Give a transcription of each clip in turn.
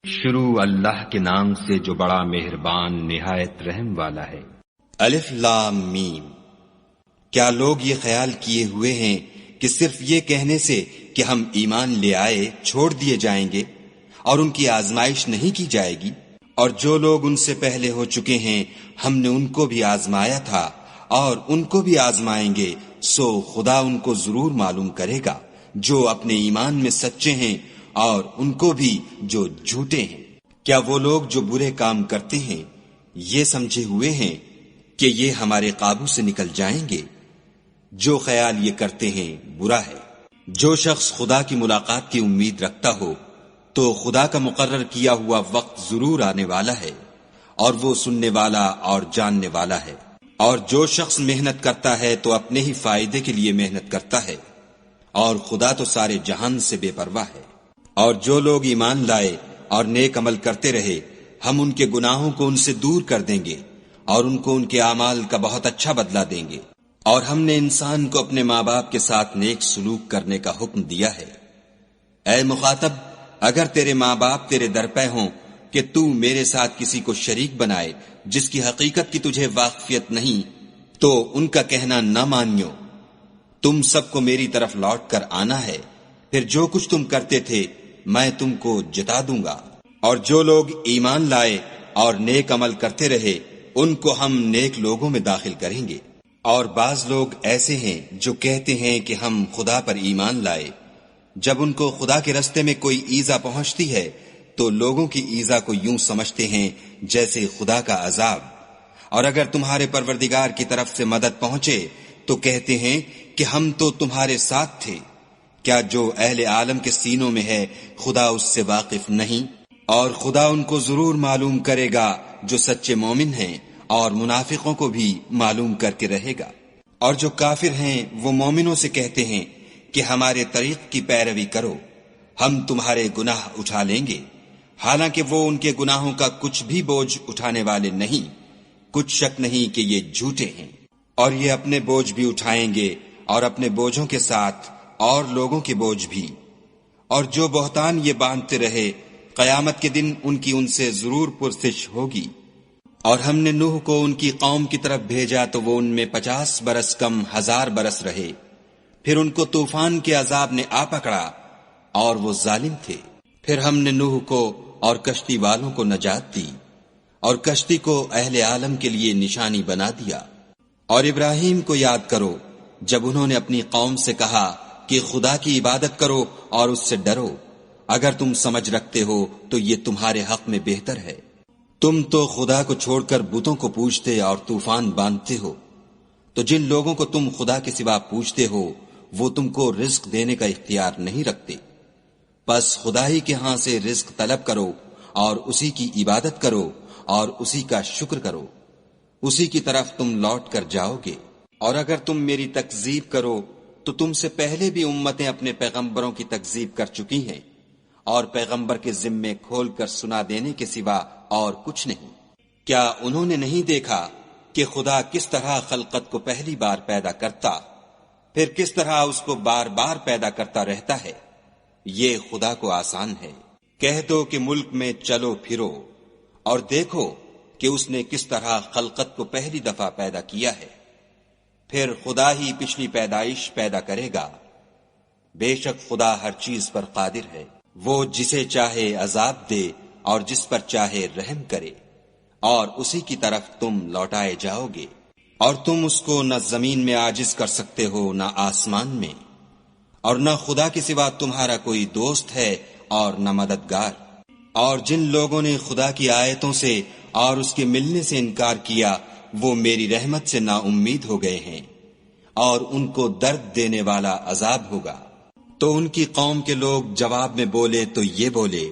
شروع اللہ کے نام سے جو بڑا مہربان نہایت رحم والا ہے۔ الف لام میم۔ کیا لوگ یہ خیال کیے ہوئے ہیں کہ صرف یہ کہنے سے کہ ہم ایمان لے آئے چھوڑ دیے جائیں گے اور ان کی آزمائش نہیں کی جائے گی؟ اور جو لوگ ان سے پہلے ہو چکے ہیں ہم نے ان کو بھی آزمایا تھا اور ان کو بھی آزمائیں گے، سو خدا ان کو ضرور معلوم کرے گا جو اپنے ایمان میں سچے ہیں اور ان کو بھی جو جھوٹے ہیں۔ کیا وہ لوگ جو برے کام کرتے ہیں یہ سمجھے ہوئے ہیں کہ یہ ہمارے قابو سے نکل جائیں گے؟ جو خیال یہ کرتے ہیں برا ہے۔ جو شخص خدا کی ملاقات کی امید رکھتا ہو تو خدا کا مقرر کیا ہوا وقت ضرور آنے والا ہے اور وہ سننے والا اور جاننے والا ہے۔ اور جو شخص محنت کرتا ہے تو اپنے ہی فائدے کے لیے محنت کرتا ہے، اور خدا تو سارے جہان سے بے پرواہ ہے۔ اور جو لوگ ایمان لائے اور نیک عمل کرتے رہے ہم ان کے گناہوں کو ان سے دور کر دیں گے اور ان کو ان کے اعمال کا بہت اچھا بدلہ دیں گے۔ اور ہم نے انسان کو اپنے ماں باپ کے ساتھ نیک سلوک کرنے کا حکم دیا ہے۔ اے مخاطب، اگر تیرے ماں باپ تیرے در پہ ہوں کہ تو میرے ساتھ کسی کو شریک بنائے جس کی حقیقت کی تجھے واقفیت نہیں، تو ان کا کہنا نہ مانیو۔ تم سب کو میری طرف لوٹ کر آنا ہے، پھر جو کچھ تم کرتے تھے میں تم کو جتا دوں گا۔ اور جو لوگ ایمان لائے اور نیک عمل کرتے رہے ان کو ہم نیک لوگوں میں داخل کریں گے۔ اور بعض لوگ ایسے ہیں جو کہتے ہیں کہ ہم خدا پر ایمان لائے، جب ان کو خدا کے رستے میں کوئی ایذا پہنچتی ہے تو لوگوں کی ایذا کو یوں سمجھتے ہیں جیسے خدا کا عذاب۔ اور اگر تمہارے پروردگار کی طرف سے مدد پہنچے تو کہتے ہیں کہ ہم تو تمہارے ساتھ تھے۔ کیا جو اہل عالم کے سینوں میں ہے خدا اس سے واقف نہیں؟ اور خدا ان کو ضرور معلوم کرے گا جو سچے مومن ہیں، اور منافقوں کو بھی معلوم کر کے رہے گا۔ اور جو کافر ہیں وہ مومنوں سے کہتے ہیں کہ ہمارے طریق کی پیروی کرو، ہم تمہارے گناہ اٹھا لیں گے، حالانکہ وہ ان کے گناہوں کا کچھ بھی بوجھ اٹھانے والے نہیں۔ کچھ شک نہیں کہ یہ جھوٹے ہیں، اور یہ اپنے بوجھ بھی اٹھائیں گے اور اپنے بوجھوں کے ساتھ اور لوگوں کے بوجھ بھی۔ اور جو بہتان یہ باندھتے رہے قیامت کے دن ان کی ان سے ضرور پرسش ہوگی۔ اور ہم نے نوح کو ان کی قوم کی طرف بھیجا تو وہ ان میں 50 برس کم 1000 برس رہے، پھر ان کو طوفان کے عذاب نے آ پکڑا اور وہ ظالم تھے۔ پھر ہم نے نوح کو اور کشتی والوں کو نجات دی اور کشتی کو اہل عالم کے لیے نشانی بنا دیا۔ اور ابراہیم کو یاد کرو جب انہوں نے اپنی قوم سے کہا کہ خدا کی عبادت کرو اور اس سے ڈرو، اگر تم سمجھ رکھتے ہو تو یہ تمہارے حق میں بہتر ہے۔ تم تو خدا کو چھوڑ کر بتوں کو پوجتے اور طوفان باندھتے ہو، تو جن لوگوں کو تم خدا کے سوا پوجتے ہو وہ تم کو رزق دینے کا اختیار نہیں رکھتے۔ بس خدا ہی کے ہاں سے رزق طلب کرو اور اسی کی عبادت کرو اور اسی کا شکر کرو، اسی کی طرف تم لوٹ کر جاؤ گے۔ اور اگر تم میری تکذیب کرو تو تم سے پہلے بھی امتیں اپنے پیغمبروں کی تکذیب کر چکی ہیں، اور پیغمبر کے ذمے کھول کر سنا دینے کے سوا اور کچھ نہیں۔ کیا انہوں نے نہیں دیکھا کہ خدا کس طرح خلقت کو پہلی بار پیدا کرتا، پھر کس طرح اس کو بار بار پیدا کرتا رہتا ہے؟ یہ خدا کو آسان ہے۔ کہہ دو کہ ملک میں چلو پھرو اور دیکھو کہ اس نے کس طرح خلقت کو پہلی دفعہ پیدا کیا ہے، پھر خدا ہی پچھلی پیدائش پیدا کرے گا۔ بے شک خدا ہر چیز پر قادر ہے، وہ جسے چاہے عذاب دے اور جس پر چاہے رحم کرے، اور اسی کی طرف تم لوٹائے جاؤ گے۔ اور تم اس کو نہ زمین میں عاجز کر سکتے ہو نہ آسمان میں، اور نہ خدا کے سوا تمہارا کوئی دوست ہے اور نہ مددگار۔ اور جن لوگوں نے خدا کی آیتوں سے اور اس کے ملنے سے انکار کیا وہ میری رحمت سے نا امید ہو گئے ہیں، اور ان کو درد دینے والا عذاب ہوگا۔ تو ان کی قوم کے لوگ جواب میں بولے تو یہ بولے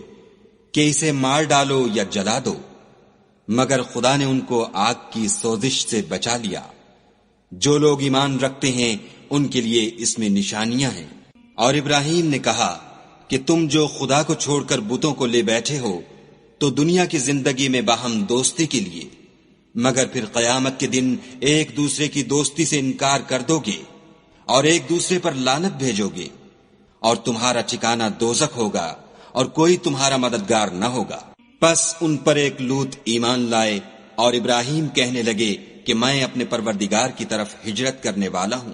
کہ اسے مار ڈالو یا جلا دو، مگر خدا نے ان کو آگ کی سوزش سے بچا لیا۔ جو لوگ ایمان رکھتے ہیں ان کے لیے اس میں نشانیاں ہیں۔ اور ابراہیم نے کہا کہ تم جو خدا کو چھوڑ کر بتوں کو لے بیٹھے ہو تو دنیا کی زندگی میں باہم دوستی کے لیے، مگر پھر قیامت کے دن ایک دوسرے کی دوستی سے انکار کر دو گے اور ایک دوسرے پر لعنت بھیجو گے، اور تمہارا ٹھکانہ دوزخ ہوگا اور کوئی تمہارا مددگار نہ ہوگا۔ پس ان پر ایک لوط ایمان لائے اور ابراہیم کہنے لگے کہ میں اپنے پروردگار کی طرف ہجرت کرنے والا ہوں،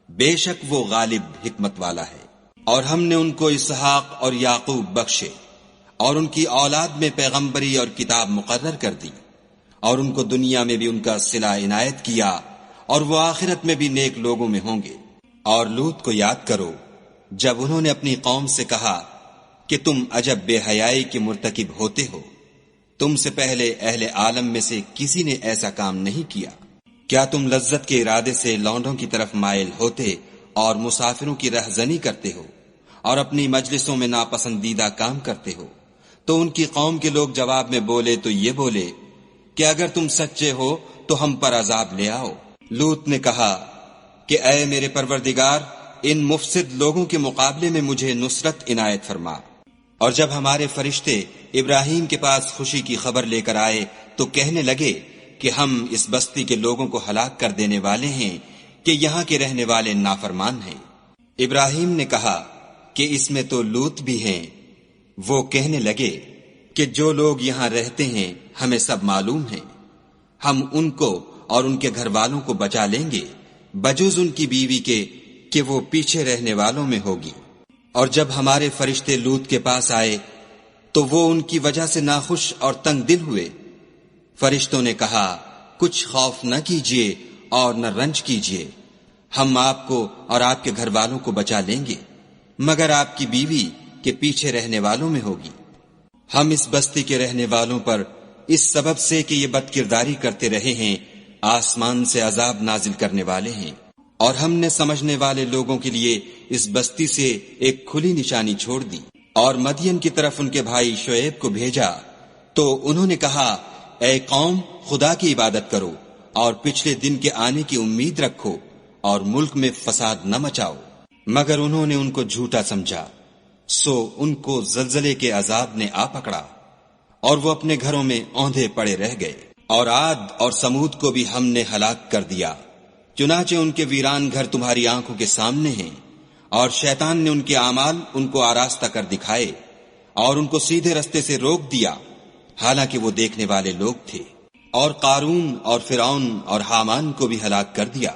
بے شک وہ غالب حکمت والا ہے۔ اور ہم نے ان کو اسحاق اور یعقوب بخشے اور ان کی اولاد میں پیغمبری اور کتاب مقرر کر دی، اور ان کو دنیا میں بھی ان کا صلہ عنایت کیا، اور وہ آخرت میں بھی نیک لوگوں میں ہوں گے۔ اور لوط کو یاد کرو جب انہوں نے اپنی قوم سے کہا کہ تم عجب بے حیائی کے مرتکب ہوتے ہو، تم سے پہلے اہل عالم میں سے کسی نے ایسا کام نہیں کیا۔ کیا تم لذت کے ارادے سے لونڈوں کی طرف مائل ہوتے اور مسافروں کی رہزنی کرتے ہو اور اپنی مجلسوں میں ناپسندیدہ کام کرتے ہو؟ تو ان کی قوم کے لوگ جواب میں بولے تو یہ بولے کہ اگر تم سچے ہو تو ہم پر عذاب لے آؤ۔ لوط نے کہا کہ اے میرے پروردگار، ان مفسد لوگوں کے مقابلے میں مجھے نصرت عنایت فرما۔ اور جب ہمارے فرشتے ابراہیم کے پاس خوشی کی خبر لے کر آئے تو کہنے لگے کہ ہم اس بستی کے لوگوں کو ہلاک کر دینے والے ہیں کہ یہاں کے رہنے والے نافرمان ہیں۔ ابراہیم نے کہا کہ اس میں تو لوط بھی ہیں۔ وہ کہنے لگے کہ جو لوگ یہاں رہتے ہیں ہمیں سب معلوم ہیں، ہم ان کو اور ان کے گھر والوں کو بچا لیں گے بجز ان کی بیوی کے کہ وہ پیچھے رہنے والوں میں ہوگی۔ اور جب ہمارے فرشتے لوط کے پاس آئے تو وہ ان کی وجہ سے ناخوش اور تنگ دل ہوئے۔ فرشتوں نے کہا کچھ خوف نہ کیجیے اور نہ رنج کیجیے، ہم آپ کو اور آپ کے گھر والوں کو بچا لیں گے، مگر آپ کی بیوی کے پیچھے رہنے والوں میں ہوگی۔ ہم اس بستی کے رہنے والوں پر اس سبب سے کہ یہ بد کرداری کرتے رہے ہیں آسمان سے عذاب نازل کرنے والے ہیں، اور ہم نے سمجھنے والے لوگوں کے لیے اس بستی سے ایک کھلی نشانی چھوڑ دی۔ اور مدین کی طرف ان کے بھائی شعیب کو بھیجا تو انہوں نے کہا اے قوم، خدا کی عبادت کرو اور پچھلے دن کے آنے کی امید رکھو اور ملک میں فساد نہ مچاؤ، مگر انہوں نے ان کو جھوٹا سمجھا، سو ان کو زلزلے کے عذاب نے آ پکڑا اور وہ اپنے گھروں میں اوندھے پڑے رہ گئے۔ اور عاد اور سمود کو بھی ہم نے ہلاک کر دیا، چنانچہ ان کے ویران گھر تمہاری آنکھوں کے سامنے ہیں، اور شیطان نے ان کے اعمال ان کو آراستہ کر دکھائے اور ان کو سیدھے رستے سے روک دیا، حالانکہ وہ دیکھنے والے لوگ تھے۔ اور قارون اور فرعون اور حامان کو بھی ہلاک کر دیا،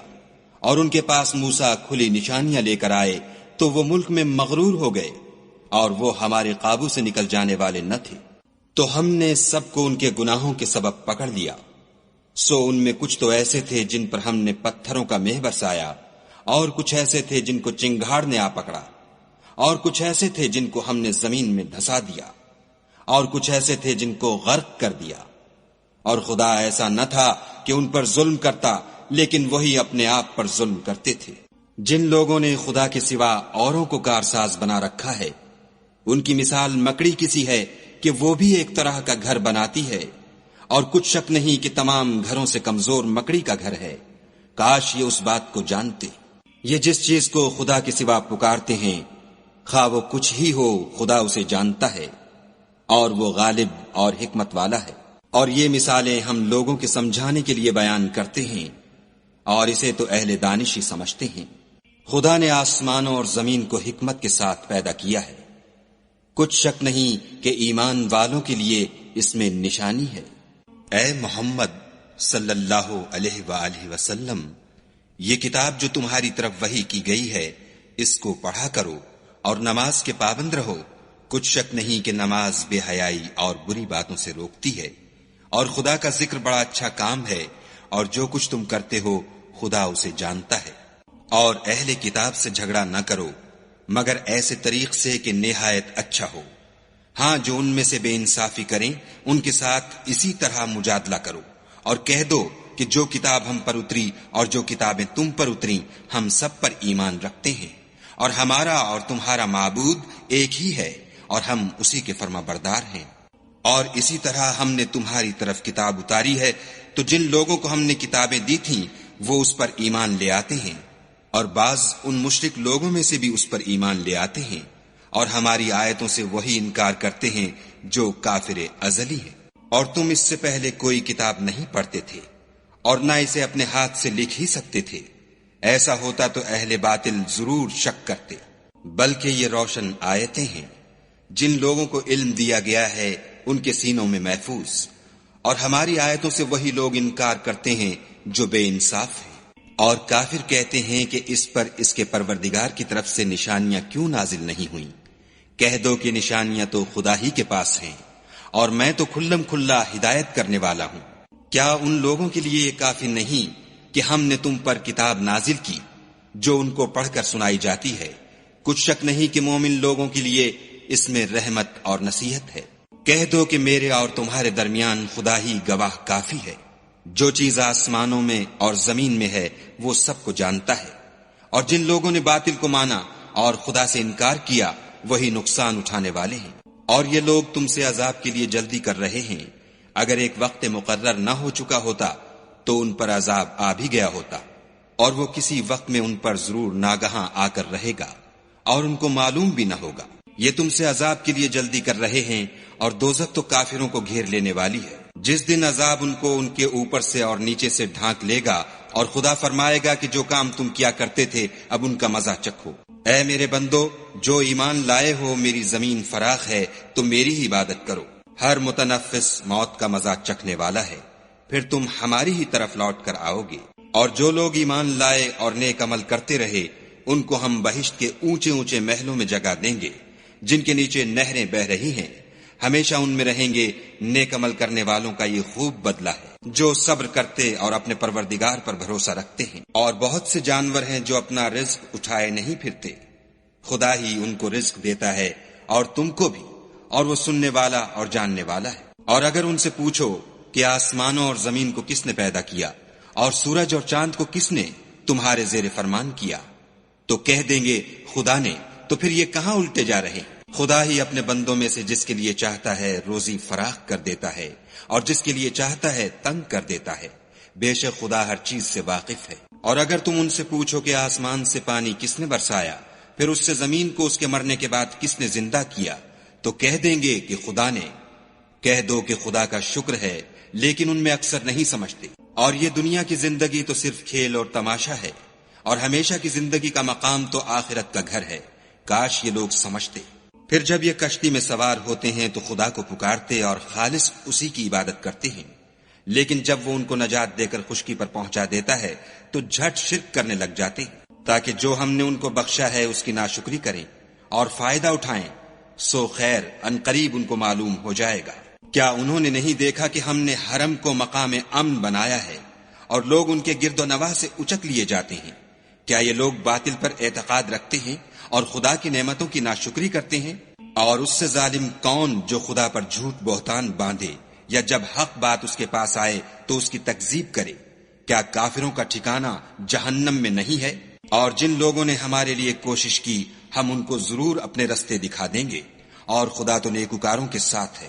اور ان کے پاس موسیٰ کھلی نشانیاں لے کر آئے تو وہ ملک میں مغرور ہو گئے اور وہ ہمارے قابو سے نکل جانے والے نہ تھے۔ تو ہم نے سب کو ان کے گناہوں کے سبب پکڑ لیا، سو ان میں کچھ تو ایسے تھے جن پر ہم نے پتھروں کا مہ برسایا، اور کچھ ایسے تھے جن کو چنگھاڑ نے آ پکڑا، اور کچھ ایسے تھے جن کو ہم نے زمین میں دھسا دیا، اور کچھ ایسے تھے جن کو غرق کر دیا۔ اور خدا ایسا نہ تھا کہ ان پر ظلم کرتا، لیکن وہی اپنے آپ پر ظلم کرتے تھے۔ جن لوگوں نے خدا کے سوا اوروں کو کارساز بنا رکھا ہے، ان کی مثال مکڑی کسی ہے کہ وہ بھی ایک طرح کا گھر بناتی ہے، اور کچھ شک نہیں کہ تمام گھروں سے کمزور مکڑی کا گھر ہے۔ کاش یہ اس بات کو جانتے۔ یہ جس چیز کو خدا کے سوا پکارتے ہیں، خواہ وہ کچھ ہی ہو، خدا اسے جانتا ہے، اور وہ غالب اور حکمت والا ہے۔ اور یہ مثالیں ہم لوگوں کے سمجھانے کے لیے بیان کرتے ہیں، اور اسے تو اہل دانش ہی سمجھتے ہیں۔ خدا نے آسمانوں اور زمین کو حکمت کے ساتھ پیدا کیا ہے، کچھ شک نہیں کہ ایمان والوں کے لیے اس میں نشانی ہے۔ اے محمد صلی اللہ علیہ وآلہ وسلم، یہ کتاب جو تمہاری طرف وحی کی گئی ہے، اس کو پڑھا کرو اور نماز کے پابند رہو۔ کچھ شک نہیں کہ نماز بے حیائی اور بری باتوں سے روکتی ہے، اور خدا کا ذکر بڑا اچھا کام ہے، اور جو کچھ تم کرتے ہو خدا اسے جانتا ہے۔ اور اہل کتاب سے جھگڑا نہ کرو مگر ایسے طریق سے کہ نہایت اچھا ہو۔ ہاں، جو ان میں سے بے انصافی کریں ان کے ساتھ اسی طرح مجادلہ کرو، اور کہہ دو کہ جو کتاب ہم پر اتری اور جو کتابیں تم پر اتری ہم سب پر ایمان رکھتے ہیں، اور ہمارا اور تمہارا معبود ایک ہی ہے، اور ہم اسی کے فرما بردار ہیں۔ اور اسی طرح ہم نے تمہاری طرف کتاب اتاری ہے، تو جن لوگوں کو ہم نے کتابیں دی تھیں وہ اس پر ایمان لے آتے ہیں، اور بعض ان مشرک لوگوں میں سے بھی اس پر ایمان لے آتے ہیں، اور ہماری آیتوں سے وہی انکار کرتے ہیں جو کافر ازلی ہیں۔ اور تم اس سے پہلے کوئی کتاب نہیں پڑھتے تھے، اور نہ اسے اپنے ہاتھ سے لکھ ہی سکتے تھے، ایسا ہوتا تو اہل باطل ضرور شک کرتے، بلکہ یہ روشن آیتیں ہیں جن لوگوں کو علم دیا گیا ہے ان کے سینوں میں محفوظ، اور ہماری آیتوں سے وہی لوگ انکار کرتے ہیں جو بے انصاف ہیں۔ اور کافر کہتے ہیں کہ اس پر اس کے پروردگار کی طرف سے نشانیاں کیوں نازل نہیں ہوئیں؟ کہہ دو کہ نشانیاں تو خدا ہی کے پاس ہیں، اور میں تو کھلم کھلا ہدایت کرنے والا ہوں۔ کیا ان لوگوں کے لیے یہ کافی نہیں کہ ہم نے تم پر کتاب نازل کی جو ان کو پڑھ کر سنائی جاتی ہے؟ کچھ شک نہیں کہ مومن لوگوں کے لیے اس میں رحمت اور نصیحت ہے۔ کہہ دو کہ میرے اور تمہارے درمیان خدا ہی گواہ کافی ہے، جو چیز آسمانوں میں اور زمین میں ہے وہ سب کو جانتا ہے۔ اور جن لوگوں نے باطل کو مانا اور خدا سے انکار کیا وہی نقصان اٹھانے والے ہیں۔ اور یہ لوگ تم سے عذاب کے لیے جلدی کر رہے ہیں، اگر ایک وقت مقرر نہ ہو چکا ہوتا تو ان پر عذاب آ بھی گیا ہوتا، اور وہ کسی وقت میں ان پر ضرور ناگہاں آ کر رہے گا، اور ان کو معلوم بھی نہ ہوگا۔ یہ تم سے عذاب کے لیے جلدی کر رہے ہیں، اور دوزخ تو کافروں کو گھیر لینے والی ہے۔ جس دن عذاب ان کو ان کے اوپر سے اور نیچے سے ڈھانک لے گا، اور خدا فرمائے گا کہ جو کام تم کیا کرتے تھے اب ان کا مزہ چکھو۔ اے میرے بندو، جو ایمان لائے ہو، میری زمین فراخ ہے، تم میری ہی عبادت کرو۔ ہر متنفس موت کا مزہ چکھنے والا ہے، پھر تم ہماری ہی طرف لوٹ کر آؤ گے۔ اور جو لوگ ایمان لائے اور نیک عمل کرتے رہے ان کو ہم بہشت کے اونچے اونچے محلوں میں جگہ دیں گے، جن کے نیچے نہریں بہ رہی ہیں، ہمیشہ ان میں رہیں گے۔ نیک عمل کرنے والوں کا یہ خوب بدلہ ہے، جو صبر کرتے اور اپنے پروردگار پر بھروسہ رکھتے ہیں۔ اور بہت سے جانور ہیں جو اپنا رزق اٹھائے نہیں پھرتے، خدا ہی ان کو رزق دیتا ہے اور تم کو بھی، اور وہ سننے والا اور جاننے والا ہے۔ اور اگر ان سے پوچھو کہ آسمانوں اور زمین کو کس نے پیدا کیا اور سورج اور چاند کو کس نے تمہارے زیر فرمان کیا، تو کہہ دیں گے خدا نے۔ تو پھر یہ کہاں الٹے جا رہے ہیں؟ خدا ہی اپنے بندوں میں سے جس کے لیے چاہتا ہے روزی فراخ کر دیتا ہے، اور جس کے لیے چاہتا ہے تنگ کر دیتا ہے۔ بے شک خدا ہر چیز سے واقف ہے۔ اور اگر تم ان سے پوچھو کہ آسمان سے پانی کس نے برسایا، پھر اس سے زمین کو اس کے مرنے کے بعد کس نے زندہ کیا، تو کہہ دیں گے کہ خدا نے۔ کہہ دو کہ خدا کا شکر ہے، لیکن ان میں اکثر نہیں سمجھتے۔ اور یہ دنیا کی زندگی تو صرف کھیل اور تماشا ہے، اور ہمیشہ کی زندگی کا مقام تو آخرت کا گھر ہے۔ کاش یہ لوگ سمجھتے۔ پھر جب یہ کشتی میں سوار ہوتے ہیں تو خدا کو پکارتے اور خالص اسی کی عبادت کرتے ہیں، لیکن جب وہ ان کو نجات دے کر خشکی پر پہنچا دیتا ہے تو جھٹ شرک کرنے لگ جاتے ہیں، تاکہ جو ہم نے ان کو بخشا ہے اس کی ناشکری کریں اور فائدہ اٹھائیں۔ سو خیر عنقریب ان کو معلوم ہو جائے گا۔ کیا انہوں نے نہیں دیکھا کہ ہم نے حرم کو مقام امن بنایا ہے اور لوگ ان کے گرد و نواح سے اچک لیے جاتے ہیں؟ کیا یہ لوگ باطل پر اعتقاد رکھتے ہیں اور خدا کی نعمتوں کی ناشکری کرتے ہیں؟ اور اس سے ظالم کون جو خدا پر جھوٹ بہتان باندھے یا جب حق بات اس کے پاس آئے تو اس کی تکذیب کرے؟ کیا کافروں کا ٹھکانہ جہنم میں نہیں ہے؟ اور جن لوگوں نے ہمارے لیے کوشش کی ہم ان کو ضرور اپنے رستے دکھا دیں گے، اور خدا تو نیکوکاروں کے ساتھ ہے۔